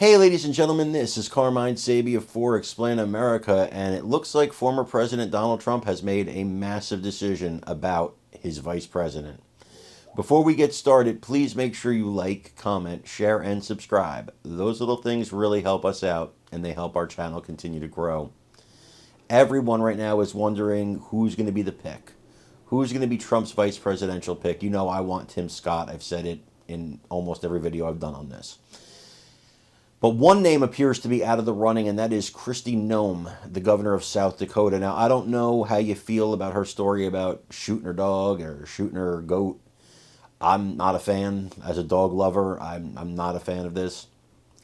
Hey, ladies and gentlemen, this is Carmine Sabia for Explain America, and it looks like former President Donald Trump has made a massive decision about his vice president. Before we get started, please make sure you like, comment, share, and subscribe. Those little things really help us out, and they help our channel continue to grow. Everyone right now is wondering who's going to be the pick. Who's going to be Trump's vice presidential pick? You know I want Tim Scott. I've said it in almost every video I've done on this. But one name appears to be out of the running, and that is Kristi Noem, the governor of South Dakota. Now, I don't know how you feel about her story about shooting her dog or shooting her goat. I'm not a fan. As a dog lover, I'm not a fan of this.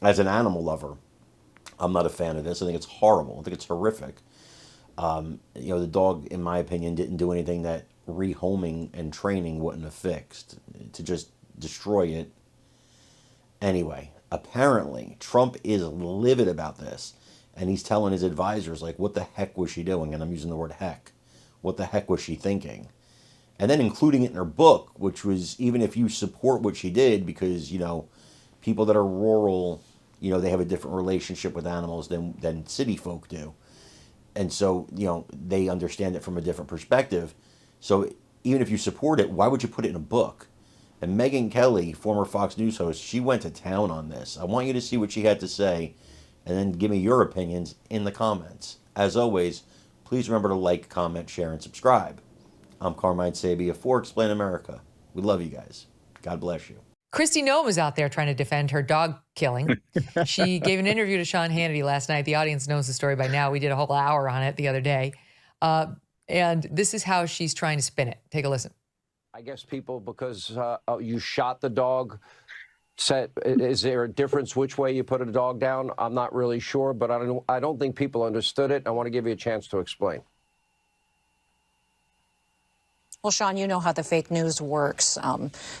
As an animal lover, I'm not a fan of this. I think it's horrible. I think it's horrific. The dog, in my opinion, didn't do anything that rehoming and training wouldn't have fixed. To just destroy it. Anyway, apparently, Trump is livid about this. And he's telling his advisors, like, what the heck was she doing? And I'm using the word heck. What the heck was she thinking? And then including it in her book, which was, even if you support what she did, because, people that are rural, they have a different relationship with animals than city folk do. And so, they understand it from a different perspective. So even if you support it, why would you put it in a book? And Megyn Kelly, former Fox News host, she went to town on this. I want you to see what she had to say, and then give me your opinions in the comments. As always, please remember to like, comment, share, and subscribe. I'm Carmine Sabia for Explain America. We love you guys. God bless you. Kristi Noem was out there trying to defend her dog killing. She gave an interview to Sean Hannity last night. The audience knows the story by now. We did a whole hour on it the other day. And this is how she's trying to spin it. Take a listen. I guess people, because you shot the dog, said, is there a difference which way you put a dog down? I'm not really sure, but I don't think people understood it. I want to give you a chance to explain. Well, Sean, you know how the fake news works.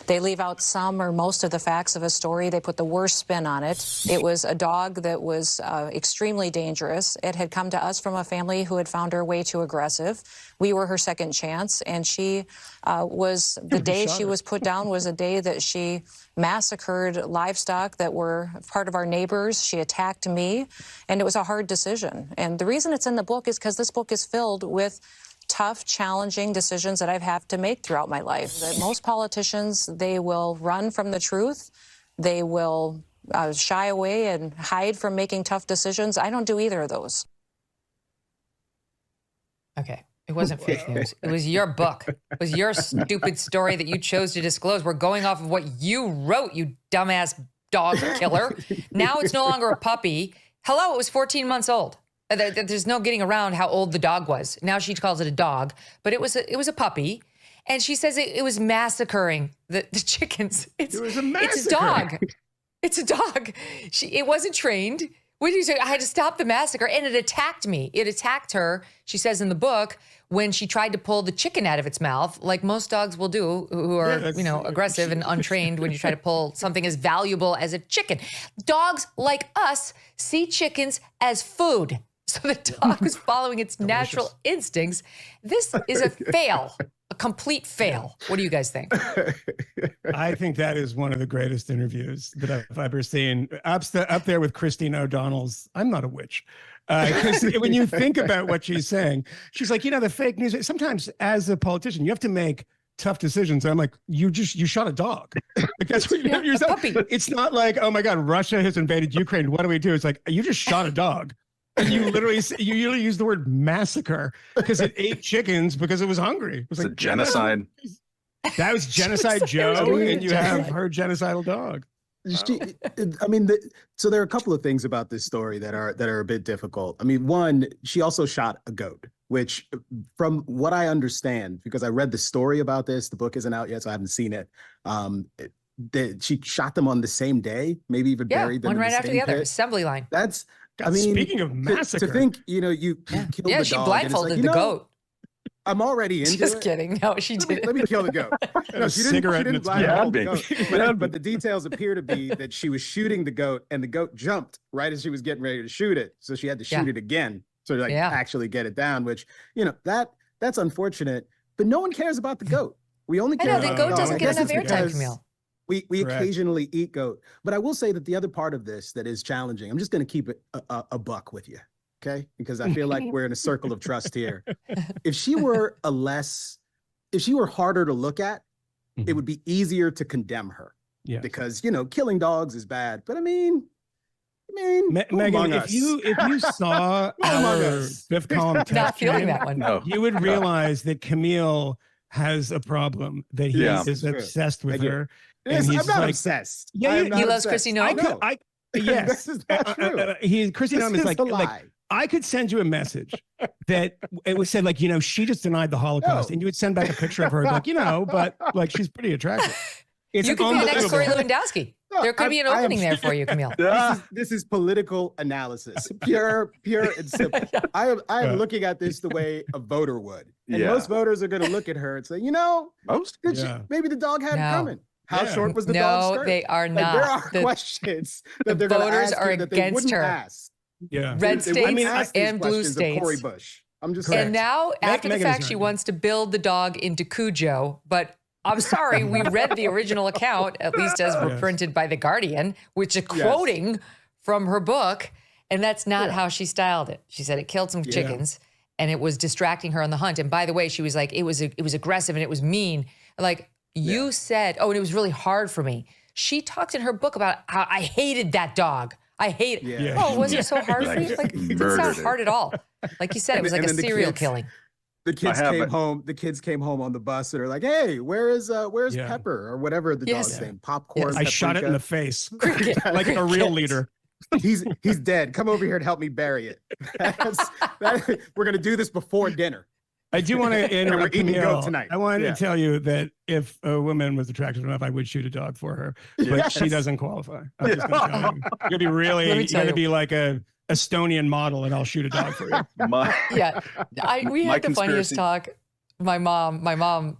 They leave out some or most of the facts of a story. They put the worst spin on it. It was a dog that was extremely dangerous. It had come to us from a family who had found her way too aggressive. We were her second chance, and she the day she was put down was a day that she massacred livestock that were part of our neighbors. She attacked me, and it was a hard decision. And the reason it's in the book is because this book is filled with tough, challenging decisions that I've had to make throughout my life. That most politicians, they will run from the truth. They will shy away and hide from making tough decisions. I don't do either of those. Okay. It wasn't fake news. It was your book. It was your stupid story that you chose to disclose. We're going off of what you wrote, you dumbass dog killer. Now it's no longer a puppy. Hello, it was 14 months old. There's no getting around how old the dog was. Now she calls it a dog, but it was a puppy. And she says it was massacring the chickens. It was a massacre. It's a dog. It's a dog. It wasn't trained. What did you say? I had to stop the massacre, and it attacked me. It attacked her, she says in the book, when she tried to pull the chicken out of its mouth, like most dogs will do who are, aggressive and untrained when you try to pull something as valuable as a chicken. Dogs like us see chickens as food. So the dog was following its natural instincts. This is a fail, a complete fail. What do you guys think? I think that is one of the greatest interviews that I've ever seen. Up there with Christine O'Donnell's "I'm Not a Witch." Because when you think about what she's saying, she's like, the fake news. Sometimes as a politician, you have to make tough decisions. I'm like, you shot a dog. Like, that's what you're saying. It's not like, oh my God, Russia has invaded Ukraine. What do we do? It's like, you just shot a dog. And you literally use the word massacre because it ate chickens because it was hungry. It was like genocide. That was Genocide Joe, and you have her genocidal dog. So there are a couple of things about this story that are a bit difficult. I mean, one, she also shot a goat, which, from what I understand, because I read the story about this, the book isn't out yet, so I haven't seen it. She shot them on the same day, maybe even buried them one right in the after same the other. pit. Assembly line. That's. I mean, speaking of massacre, to think, you killed the dog. She blindfolded the goat. I'm already into Just it. kidding. No, she didn't. Let me kill the goat. No, she didn't blindfold the goat. But the details appear to be that she was shooting the goat, and the goat jumped right as she was getting ready to shoot it. So she had to shoot it again to actually get it down, which, that's unfortunate. But no one cares about the goat. We only care about the goat doesn't get enough airtime, Camille. We Correct. occasionally eat goat. But I will say that the other part of this that is challenging, I'm just going to keep it a buck with you, okay? Because I feel like we're in a circle of trust here. If she were harder to look at, it would be easier to condemn her. Yeah. Because, killing dogs is bad. But I mean, Megan, if you saw our fifth column text Not feeling that one. No. you would realize that Camille has a problem, that he Yeah. is obsessed with her. Yes, And I'm he's not like, obsessed. Yeah, I am he not loves obsessed. Chrissy Noem? Yes. This is not true. Chrissy Noem is This like, a like, lie. I could send you a message that it was said like, she just denied the Holocaust, No. and you would send back a picture of her like, but like she's pretty attractive. It's You could be the next Corey unbelievable. Lewandowski. No, There could be an I am- opening there for you, Camille. This is political analysis, pure and simple. I am Yeah. looking at this the way a voter would, and Yeah. most voters are going to look at her and say, Most? Yeah. maybe the dog had it No. coming. How Yeah. short was the dog's No, skirt? they are Like, not. there are The questions the that they're going to voters ask are you that they against wouldn't her. ask. Yeah. red They wouldn't states ask these and blue questions of Cori states. Bush. I'm just Correct. And saying. now, after the Megan's fact, she right. wants to build the dog into Cujo. But I'm sorry, we read the original account, at least as reprinted by The Guardian, which is quoting from her book. And that's not how she styled it. She said it killed some chickens and it was distracting her on the hunt. And by the way, she was like, it was aggressive and it was mean. Like you said, and it was really hard for me. She talked in her book about how I hated that dog. I hate it. Yeah. Oh, was it so hard for you? Like, it didn't Murdered sound it. hard at all. Like you said, it was like And a then the serial kids- killing. The kids I have came it. home. The kids came home on the bus and are like, "Hey, where's Yeah. Pepper or whatever the Yes. dog's name? Popcorn." I shot it in Paprika. the face Cricket. like a real leader. He's dead. Come over here and help me bury it. We're gonna do this before dinner. I do want to interrupt eating goat Camille. tonight. I wanted Yeah. to tell you that if a woman was attractive enough, I would shoot a dog for her, but she Yes. doesn't qualify. I'm just going to tell you. You're going to be really, Let me you're tell going to you. be like a Estonian model, and I'll shoot a dog for you. My, Yeah, we My had the funniest conspiracy- talk. My mom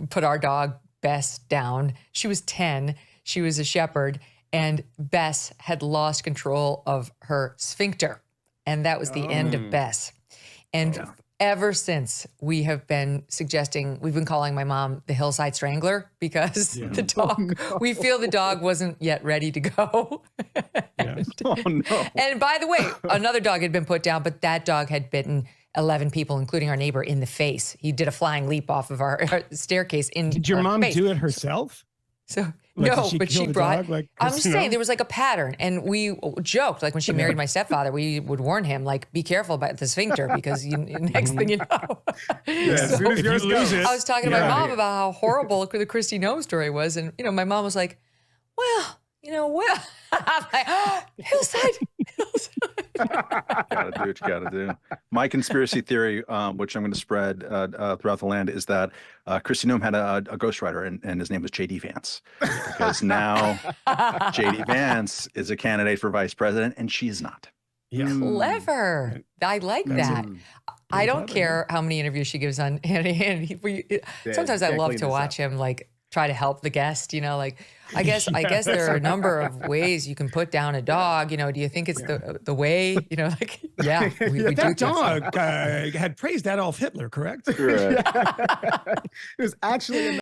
put our dog Bess down. She was 10. She was a shepherd, and Bess had lost control of her sphincter, and that was the end of Bess. And ever since, we have been suggesting, we've been calling my mom the Hillside Strangler because the dog, we feel the dog wasn't yet ready to go. oh no. And by the way, another dog had been put down, but that dog had bitten 11 people, including our neighbor, in the face. He did a flying leap off of our staircase in Did your our mom face. do it herself? So Like, no, did she but kill she the brought. dog like I'm just Christina? saying there was like a pattern, and we joked like when she married my stepfather, we would warn him like, be careful about the sphincter because next thing you know. As soon as If you yours lose goes. it, I was talking to Yeah. my mom about how horrible the Christy Noem story was, and my mom was like, "Well, I'm like, Hillside." Gotta do what you gotta do. My conspiracy theory, which I'm going to spread throughout the land, is that Christy Noem had a ghostwriter, and his name was J.D. Vance, because now J.D. Vance is a candidate for vice president, and she is not. Yeah. Clever. I like that. I don't care how many interviews she gives on Hannity. Sometimes I can't love clean to this watch him like try to help the guest, like I guess there are a number of ways you can put down a dog. Do you think it's the way, like, yeah, we do That think so. dog had praised Adolf Hitler, correct? Right. It was actually